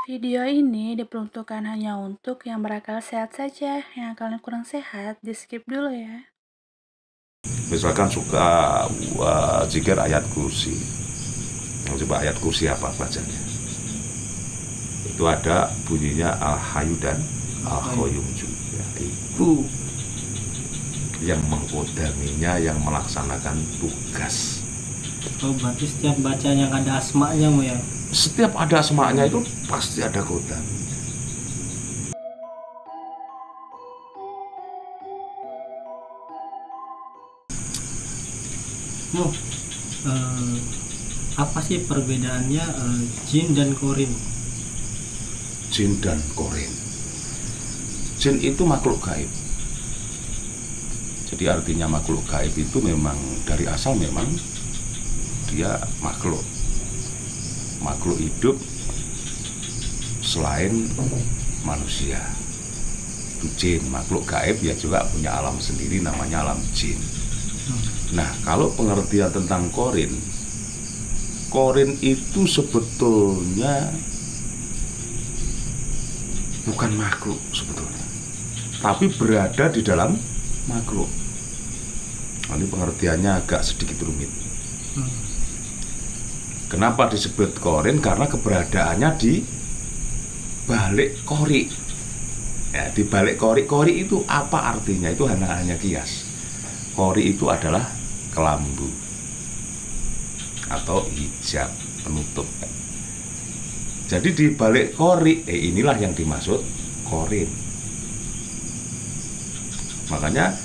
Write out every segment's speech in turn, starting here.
Video ini diperuntukkan hanya untuk yang berakal sehat saja. Yang akalnya kurang sehat, di skip dulu ya. Misalkan suka zikir ayat kursi. Coba ayat kursi apa bacanya? Itu ada bunyinya al-hayu dan al-qayyum juga. Itu yang mengkodaminya, yang melaksanakan tugas. Oh, berarti setiap bacanya ada asma'nya Mu ya? Setiap ada asma'nya itu pasti ada kodami. Mu, apa sih perbedaannya jin dan korin? Jin dan korin. Jin itu makhluk gaib. Jadi artinya makhluk gaib itu memang dari asal memang dia makhluk hidup selain manusia. Itu jin, makhluk gaib ya juga punya alam sendiri namanya alam jin. Nah, kalau pengertian tentang korin itu sebetulnya bukan makhluk sebetulnya, tapi berada di dalam makhluk. Ini pengertiannya agak sedikit rumit. Kenapa disebut korin? Karena keberadaannya di balik kori. Ya, di balik kori. Kori itu apa artinya? Itu hanya kias. Kori itu adalah kelambu atau hijab penutup. Jadi di balik kori, inilah yang dimaksud korin. Makanya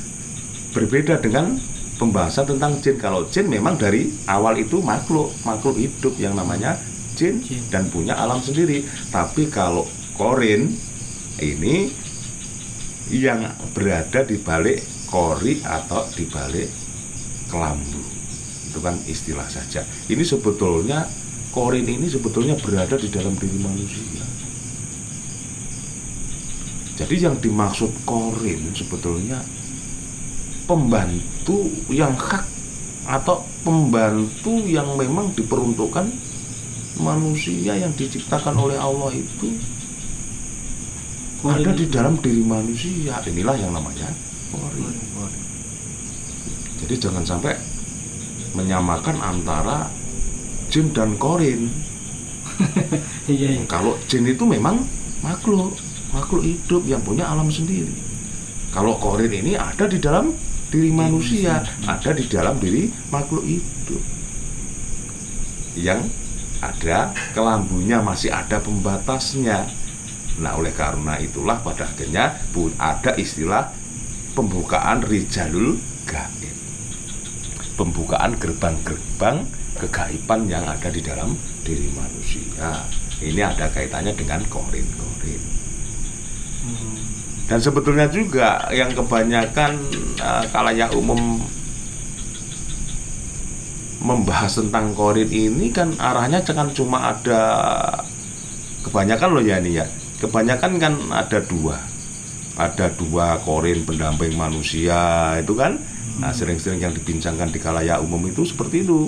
berbeda dengan pembahasan tentang jin. Kalau jin memang dari awal itu makhluk hidup yang namanya jin dan punya alam sendiri. Tapi kalau korin ini yang berada di balik kori atau di balik kelambu. Itu kan istilah saja. Ini sebetulnya korin ini sebetulnya berada di dalam diri manusia. Jadi yang dimaksud korin sebetulnya pembantu yang hak atau pembantu yang memang diperuntukkan manusia yang diciptakan oleh Allah itu ada di dalam diri manusia. Inilah yang namanya korin. Jadi jangan sampai menyamakan antara jin dan korin. Iya. Kalau jin itu memang makhluk hidup yang punya alam sendiri. Kalau korin ini ada di dalam diri manusia, ada di dalam diri makhluk hidup yang ada kelambunya, masih ada pembatasnya. Nah, oleh karena itulah pada akhirnya ada istilah pembukaan rijalul gaib, pembukaan gerbang-gerbang kegaiban yang ada di dalam diri manusia. Ini ada kaitannya dengan korin. Dan sebetulnya juga yang kebanyakan khalayak umum membahas tentang korin ini kan arahnya kan cuma ada, kebanyakan loh ya ini ya, kebanyakan kan ada dua korin pendamping manusia itu kan. Nah, sering-sering yang dibincangkan di khalayak umum itu seperti itu.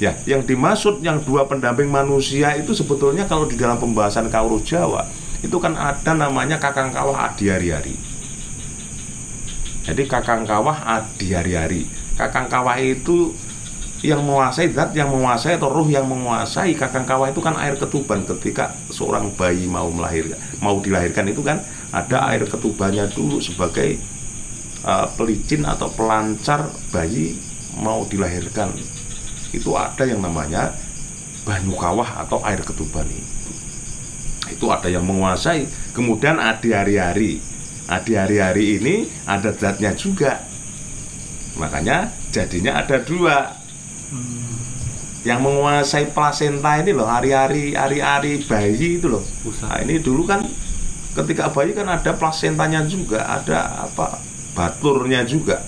Ya, yang dimaksud yang dua pendamping manusia itu sebetulnya kalau di dalam pembahasan Kawruh Jawa itu kan ada namanya Kakang Kawah Adi Hari-hari. Jadi Kakang Kawah Adi Hari-hari. Kakang Kawah itu yang menguasai, zat yang menguasai atau ruh yang menguasai. Kakang Kawah itu kan air ketuban. Ketika seorang bayi mau dilahirkan itu kan ada air ketubannya dulu sebagai pelicin atau pelancar bayi mau dilahirkan. Itu ada yang namanya banyu kawah atau air ketuban itu ada yang menguasai. Kemudian Adi Hari-hari ini ada zatnya juga, makanya jadinya ada dua. Yang menguasai plasenta ini loh, hari-hari bayi itu loh. Nah, ini dulu kan ketika bayi kan ada plasentanya juga, ada baturnya juga.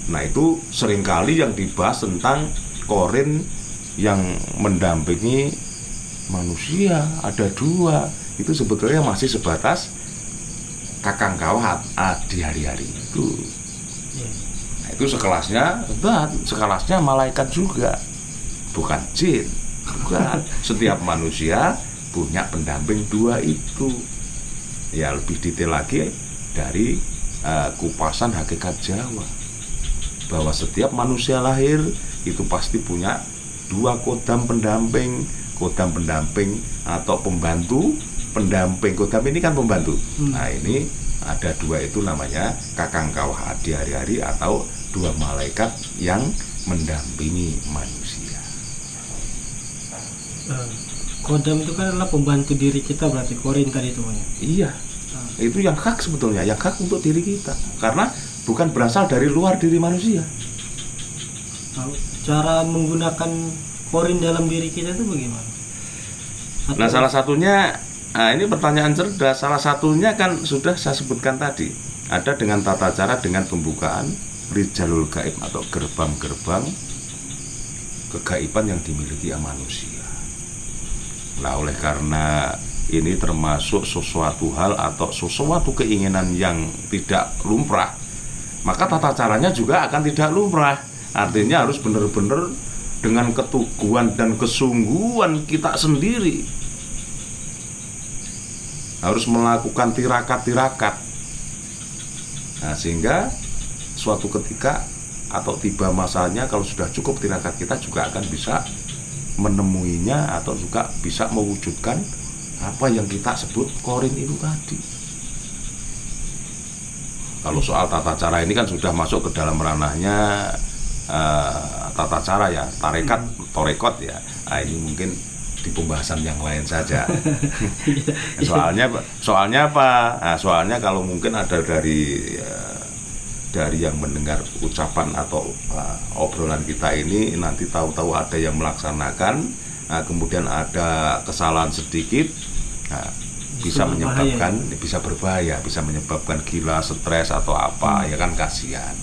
Nah, itu seringkali yang dibahas tentang korin yang mendampingi manusia ada dua. Itu sebetulnya masih sebatas Kakang Kawah Adi Hari-hari itu. Nah, itu sekelasnya malaikat juga, bukan jin. Bukan. Setiap manusia punya pendamping dua itu. Ya lebih detail lagi dari kupasan hakikat Jawa, bahwa setiap manusia lahir itu pasti punya dua kodam pendamping atau pembantu pendamping. Kodam ini kan pembantu. Nah ini ada dua, itu namanya kakang kawah adi hari-hari atau dua malaikat yang mendampingi manusia. Kodam itu kan adalah pembantu diri kita, berarti korin tadi itu. Iya, itu yang hak sebetulnya, yang hak untuk diri kita, karena bukan berasal dari luar diri manusia. Cara menggunakan korin dalam diri kita itu bagaimana? Nah salah satunya, ini pertanyaan cerdas, salah satunya kan sudah saya sebutkan tadi, ada dengan tata cara dengan pembukaan rijalul gaib atau gerbang-gerbang kegaiban yang dimiliki manusia. Nah oleh karena ini termasuk sesuatu hal atau sesuatu keinginan yang tidak lumrah, maka tata caranya juga akan tidak lumrah. Artinya harus benar-benar dengan keteguhan dan kesungguhan kita sendiri, harus melakukan tirakat-tirakat. Nah sehingga suatu ketika atau tiba masanya, kalau sudah cukup tirakat kita juga akan bisa menemuinya atau juga bisa mewujudkan apa yang kita sebut korin itu tadi. Kalau soal tata cara ini kan sudah masuk ke dalam ranahnya tata cara ya, torekot ya. Nah, ini mungkin di pembahasan yang lain saja. soalnya apa? Nah, soalnya kalau mungkin ada dari yang mendengar ucapan atau obrolan kita ini, nanti tahu-tahu ada yang melaksanakan, kemudian ada kesalahan sedikit, bisa menyebabkan bahaya. Bisa berbahaya, bisa menyebabkan gila, stres atau apa, ya kan kasihan.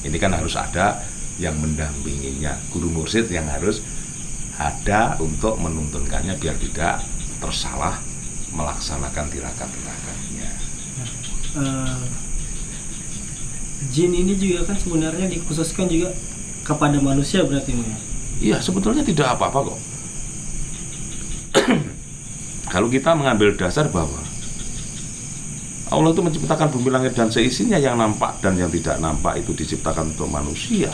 Ini kan harus ada yang mendampinginya, guru mursyid yang harus ada untuk menuntunkannya biar tidak tersalah melaksanakan tirakat-tirakatnya. Jin ini juga kan sebenarnya dikhususkan juga kepada manusia berarti ya? Iya, sebetulnya tidak apa-apa kok. Kalau kita mengambil dasar bahwa Allah itu menciptakan bumi langit dan seisinya, yang nampak dan yang tidak nampak itu diciptakan untuk manusia.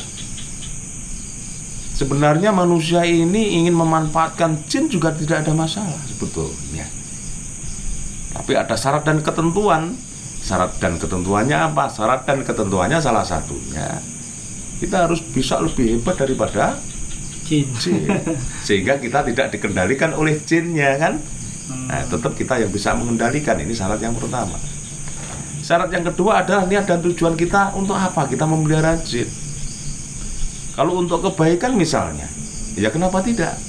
Sebenarnya manusia ini ingin memanfaatkan jin juga tidak ada masalah sebetulnya. Tapi ada syarat dan ketentuan. Syarat dan ketentuannya apa? Syarat dan ketentuannya salah satunya kita harus bisa lebih hebat daripada jin. Sehingga kita tidak dikendalikan oleh jinnya kan. Nah, tetap kita yang bisa mengendalikan. Ini syarat yang pertama. Syarat yang kedua adalah niat dan tujuan kita untuk apa kita memelihara jin. Kalau untuk kebaikan misalnya, ya kenapa tidak?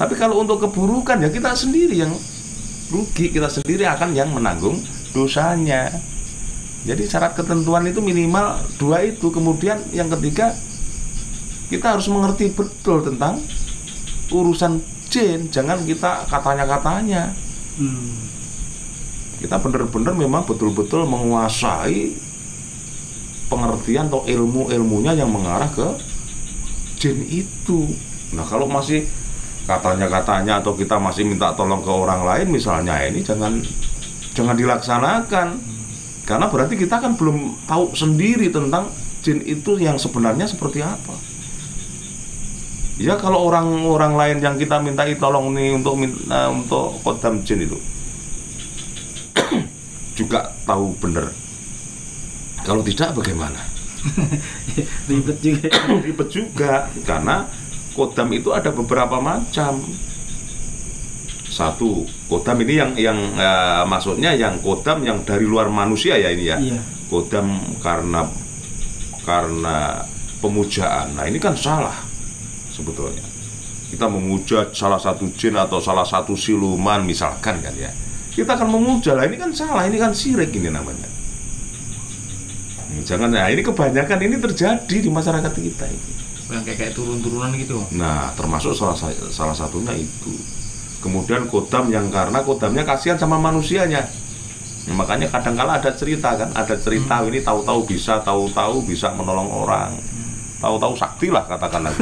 Tapi kalau untuk keburukan, ya kita sendiri yang rugi, kita sendiri akan yang menanggung dosanya. Jadi syarat ketentuan itu minimal dua itu. Kemudian yang ketiga, kita harus mengerti betul tentang urusan jin. Jangan kita katanya-katanya. Kita benar-benar memang betul-betul menguasai pengertian atau ilmu-ilmunya yang mengarah ke jin itu. Nah kalau masih katanya-katanya atau kita masih minta tolong ke orang lain misalnya, ini jangan dilaksanakan, karena berarti kita kan belum tahu sendiri tentang jin itu yang sebenarnya seperti apa. Ya kalau orang lain yang kita mintai tolong nih untuk kodam jin itu juga tahu benar. Kalau tidak bagaimana? Ribet juga karena kodam itu ada beberapa macam. Satu, kodam ini yang maksudnya yang kodam yang dari luar manusia ya ini ya. Iya. Kodam karena pemujaan. Nah, ini kan salah sebetulnya. Kita memuja salah satu jin atau salah satu siluman misalkan kan ya. Kita akan memuja, lah ini kan salah, ini kan syirik ini namanya. Jangan, nah ini kebanyakan ini terjadi di masyarakat kita ini. Yang kayak turun-turunan gitu. Nah, termasuk salah satunya itu. Kemudian kodam yang karena kodamnya kasihan sama manusianya. Nah, makanya kadang-kala ada cerita kan, ini tahu-tahu bisa menolong orang. tahu-tahu sakti lah katakanlah.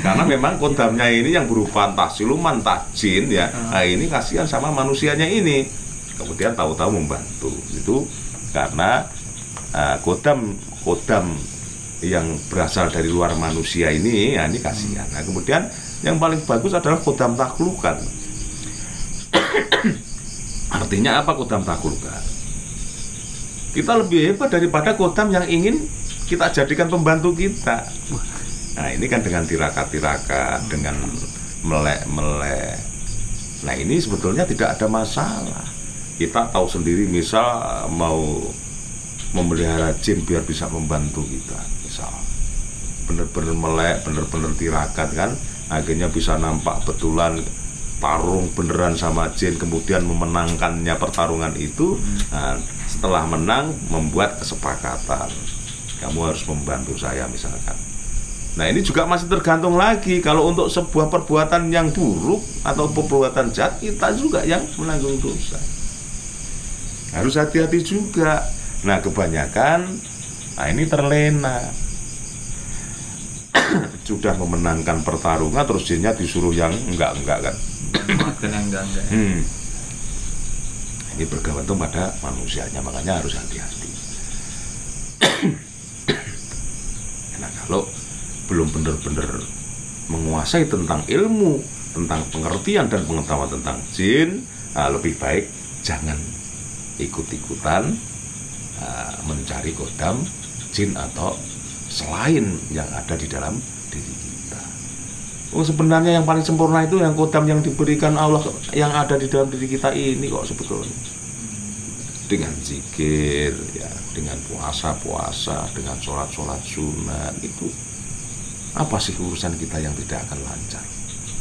Karena memang kodamnya ini yang berupa entah siluman, entah jin ya. Nah ini kasihan sama manusianya ini. Kemudian tahu-tahu membantu. Itu karena kodam yang berasal dari luar manusia ini, ya ini kasihan. Nah kemudian yang paling bagus adalah kodam taklukan. Artinya apa kodam taklukan? Kita lebih hebat daripada kodam yang ingin kita jadikan pembantu kita. Nah ini kan dengan tirakat-tirakat, dengan melek-melek. Nah ini sebetulnya tidak ada masalah. Kita tahu sendiri misal mau memelihara jin biar bisa membantu kita, misal bener-bener melek, bener-bener tirakat kan, akhirnya bisa nampak betulan tarung beneran sama jin, kemudian memenangkannya pertarungan itu. Nah, setelah menang membuat kesepakatan, kamu harus membantu saya misalkan. Nah ini juga masih tergantung lagi, kalau untuk sebuah perbuatan yang buruk atau perbuatan jahat, kita juga yang menanggung dosa. Harus hati-hati juga. Nah kebanyakan ini terlena. Sudah memenangkan pertarungan terus jinnya disuruh yang enggak kan. Makan yang enggak. Ini bergantung pada manusianya, makanya harus hati-hati. Nah kalau belum benar-benar menguasai tentang ilmu, tentang pengertian dan pengetahuan tentang jin, lebih baik jangan ikut-ikutan mencari kodam jin atau selain yang ada di dalam diri kita. Sebenarnya yang paling sempurna itu yang kodam yang diberikan Allah yang ada di dalam diri kita ini kok sebetulnya. Dengan zikir, ya, dengan puasa, dengan sholat sunat, itu apa sih urusan kita yang tidak akan lancar?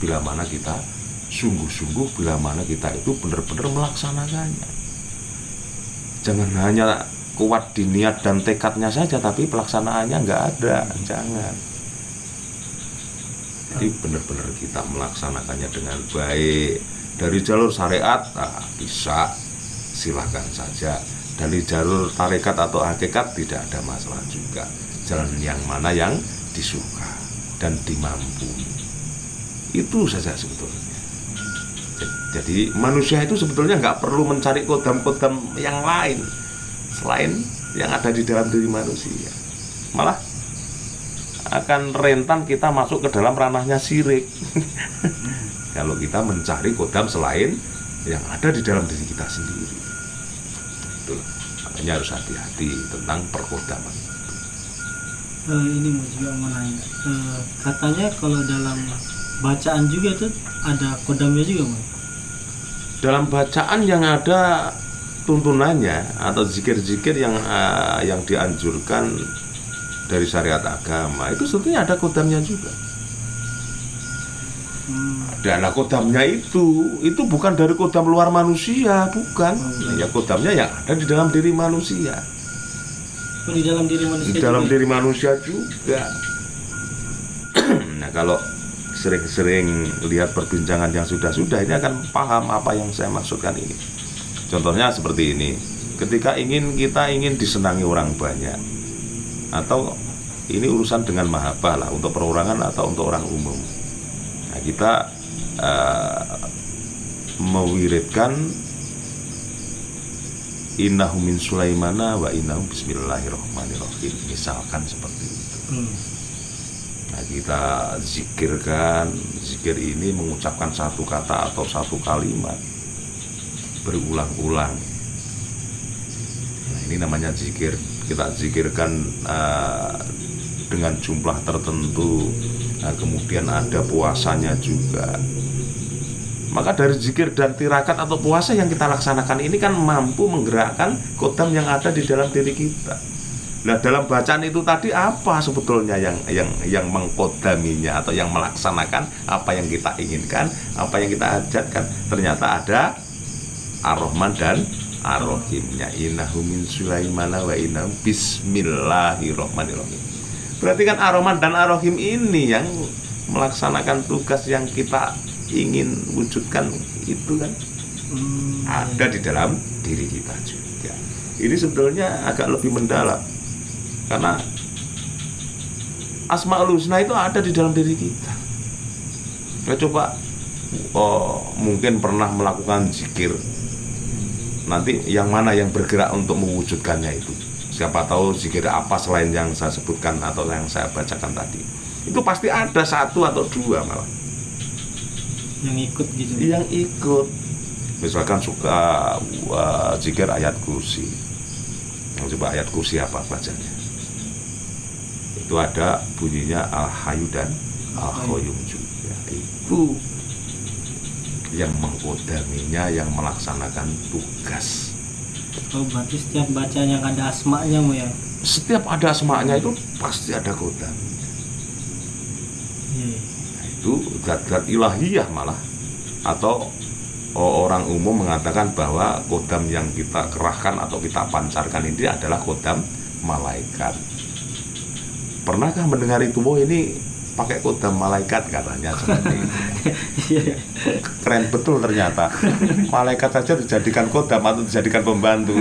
Bila mana kita sungguh-sungguh, bila mana kita itu benar-benar melaksanakannya. Jangan hanya kuat di niat dan tekadnya saja, tapi pelaksanaannya nggak ada, jangan. Jadi benar-benar kita melaksanakannya dengan baik. Dari jalur syariat, bisa, silahkan saja. Dari jalur tarekat atau hakikat tidak ada masalah juga. Jalan yang mana yang disuka dan dimampu. Itu saja sebetulnya. Jadi manusia itu sebetulnya nggak perlu mencari kodam-kodam yang lain selain yang ada di dalam diri manusia. Malah akan rentan kita masuk ke dalam ranahnya syirik. Kalau kita mencari kodam selain yang ada di dalam diri kita sendiri. Itulah. Makanya harus hati-hati tentang perkodaman. Ini mau juga mau nanya. Katanya kalau dalam bacaan juga tuh ada kodamnya juga, Mas. Dalam bacaan yang ada tuntunannya atau zikir-zikir yang dianjurkan dari syariat agama itu sebetulnya ada kodamnya juga. Dan kodamnya itu bukan dari kodam luar manusia, bukan. Ya kodamnya yang ada di dalam diri manusia. Di dalam diri manusia. Di dalam diri manusia juga. Nah kalau sering-sering lihat perbincangan yang sudah-sudah, ini akan paham apa yang saya maksudkan ini. Contohnya seperti ini, ketika kita ingin disenangi orang banyak, atau ini urusan dengan mahabbah lah, untuk perorangan atau untuk orang umum. Nah, kita mewiridkan innahu min Sulaimana wa innahu bismillahirrahmanirrahim, misalkan seperti itu. Nah, kita zikirkan, zikir ini mengucapkan satu kata atau satu kalimat berulang-ulang. Nah, ini namanya zikir. Kita zikirkan dengan jumlah tertentu. Nah, kemudian ada puasanya juga. Maka dari zikir dan tirakat atau puasa yang kita laksanakan ini kan mampu menggerakkan kodam yang ada di dalam diri kita. Nah, dalam bacaan itu tadi apa sebetulnya yang mengkodaminya atau yang melaksanakan apa yang kita inginkan, apa yang kita hajatkan? Ternyata ada Ar-Rahman dan Ar-Rahimnya. Innahu min Sulaimana wa innahu bismillahirrahmanirrahim. Berarti kan Ar-Rahman dan Ar-Rahim ini yang melaksanakan tugas yang kita ingin wujudkan itu kan ada di dalam diri kita juga. Ini sebetulnya agak lebih mendalam karena Asmaul Husna itu ada di dalam diri kita. Ya, coba mungkin pernah melakukan zikir. Nanti yang mana yang bergerak untuk mewujudkannya itu? Siapa tahu zikir apa selain yang saya sebutkan atau yang saya bacakan tadi. Itu pasti ada satu atau dua malah yang ikut gitu. Yang ikut. Misalkan suka zikir ayat kursi. Coba ayat kursi apa bacanya? Itu ada bunyinya Al-Hayyu dan Al-Qayyum juga. Itu yang mengkodaminya, yang melaksanakan tugas. Oh, berarti setiap bacanya ada asmanya ya? Setiap ada asmanya itu pasti ada kodam. Nah, itu zat-zat ilahiyah malah. Atau orang umum mengatakan bahwa kodam yang kita kerahkan atau kita pancarkan ini adalah kodam malaikat. Pernahkah mendengar itu? Oh, ini pakai kodam malaikat katanya seperti itu. Keren betul ternyata. Malaikat saja dijadikan kodam atau dijadikan pembantu.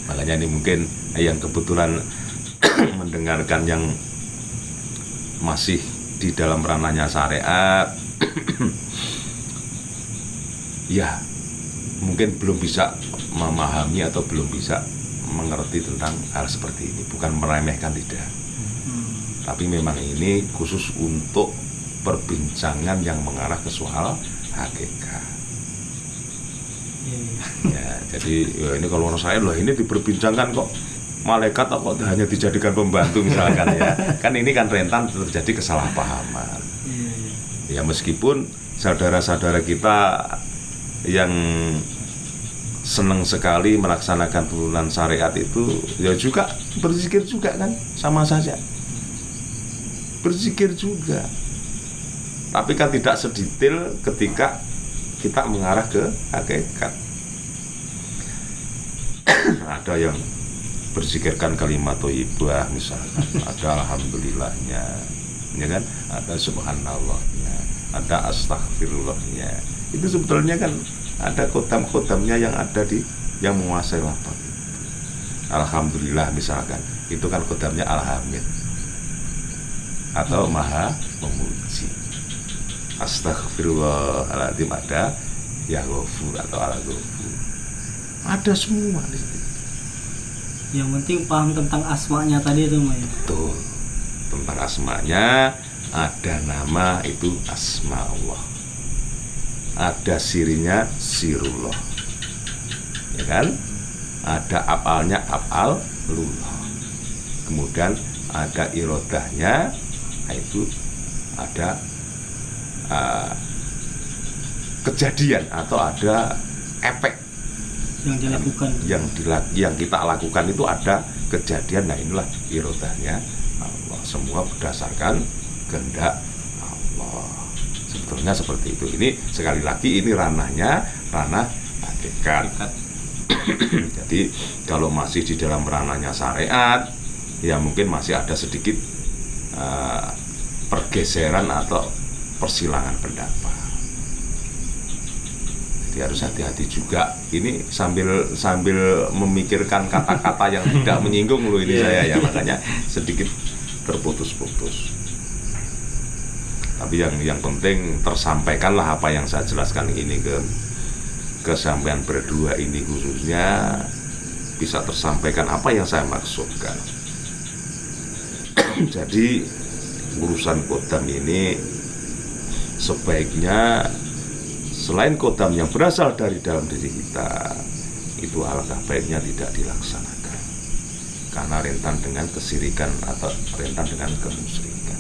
Makanya ini mungkin yang kebetulan mendengarkan yang masih di dalam ranahnya syariat, ya mungkin belum bisa memahami atau belum bisa mengerti tentang hal seperti ini. Bukan meremehkan, tidak, tapi memang ini khusus untuk perbincangan yang mengarah ke soal hakikat. Ya, jadi ya ini kalau menurut saya loh, ini diperbincangkan kok malaikat atau kok hanya dijadikan pembantu misalkan ya. Kan ini kan rentan terjadi kesalahpahaman. Ya meskipun saudara-saudara kita yang senang sekali melaksanakan turunan syariat itu ya juga berzikir juga kan, sama saja berzikir juga, tapi kan tidak sedetail ketika kita mengarah ke hakikat. Ada yang berzikirkan kalimat thayyibah misalkan, ada alhamdulillahnya, ya kan, ada subhanallahnya, ada astaghfirullahnya. Itu sebetulnya kan ada kodam-kodamnya yang ada di yang menguasai lafaz. Alhamdulillah misalkan, itu kan kodamnya Al-Hamid atau Maha Memuji. Astaghfirullahaladzim ada Ya Ghafur atau Al-Ghafur. Ada semua di situ. Yang penting paham tentang asmanya tadi itu, Maya. Betul. Tentang asmanya, ada nama itu asma Allah. Ada sirinya sirullah, ya kan? Ada apalnya apalullah. Kemudian ada irodahnya, itu ada kejadian atau ada efek yang dilakukan, yang kita lakukan itu ada kejadian. Nah inilah irodahnya Allah. Semua berdasarkan kehendak Allah. Sebetulnya seperti itu. Ini sekali lagi ini ranah hakikat. Jadi kalau masih di dalam ranahnya syariat, ya mungkin masih ada sedikit pergeseran atau persilangan pendapat. Jadi harus hati-hati juga. Ini sambil memikirkan kata-kata yang tidak menyinggung loh ini saya ya, makanya sedikit terputus-putus. Tapi yang penting tersampaikanlah apa yang saya jelaskan ini ke sampean berdua ini, khususnya bisa tersampaikan apa yang saya maksudkan. Jadi urusan kodam ini sebaiknya selain kodam yang berasal dari dalam diri kita, itu alangkah baiknya tidak dilaksanakan karena rentan dengan kesirikan atau rentan dengan kemusyrikan.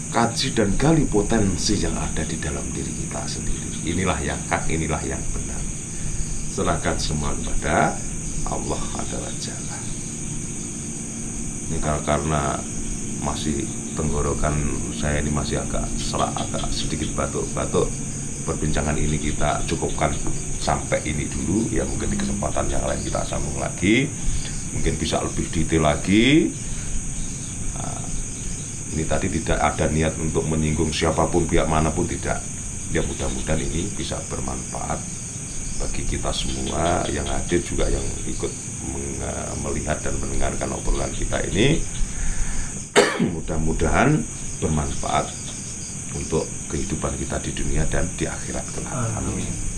Kaji dan gali potensi yang ada di dalam diri kita sendiri. Inilah yang hak, inilah yang benar. Serahkan semua kepada Allah Azza wa Jalla. Ini karena masih tenggorokan saya ini masih agak sedikit batuk-batuk. Perbincangan ini kita cukupkan sampai ini dulu ya. Mungkin di kesempatan yang lain kita sambung lagi, mungkin bisa lebih detail lagi. Ini tadi tidak ada niat untuk menyinggung siapapun, pihak manapun, tidak. Ya mudah-mudahan ini bisa bermanfaat bagi kita semua yang hadir juga yang ikut melihat dan mendengarkan obrolan kita ini. Mudah-mudahan bermanfaat untuk kehidupan kita di dunia dan di akhirat kelak. Amin.